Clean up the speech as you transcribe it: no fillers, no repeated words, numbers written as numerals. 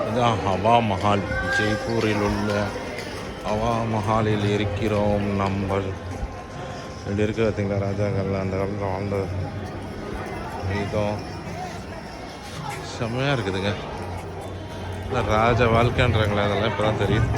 இதுதான் ஹவா மஹால். ஜெய்ப்பூரில் உள்ள ஹவா மஹாலில் இருக்கிறோம் நம்ம. இப்படி இருக்க பார்த்தீங்களா ராஜாக்கள் அந்த காலத்தில் வாழ்ந்த விதம் செம்மையாக இருக்குதுங்க. ராஜ வாழ்க்கைன்றாங்களே அதெல்லாம் இப்போ தான் தெரியுது.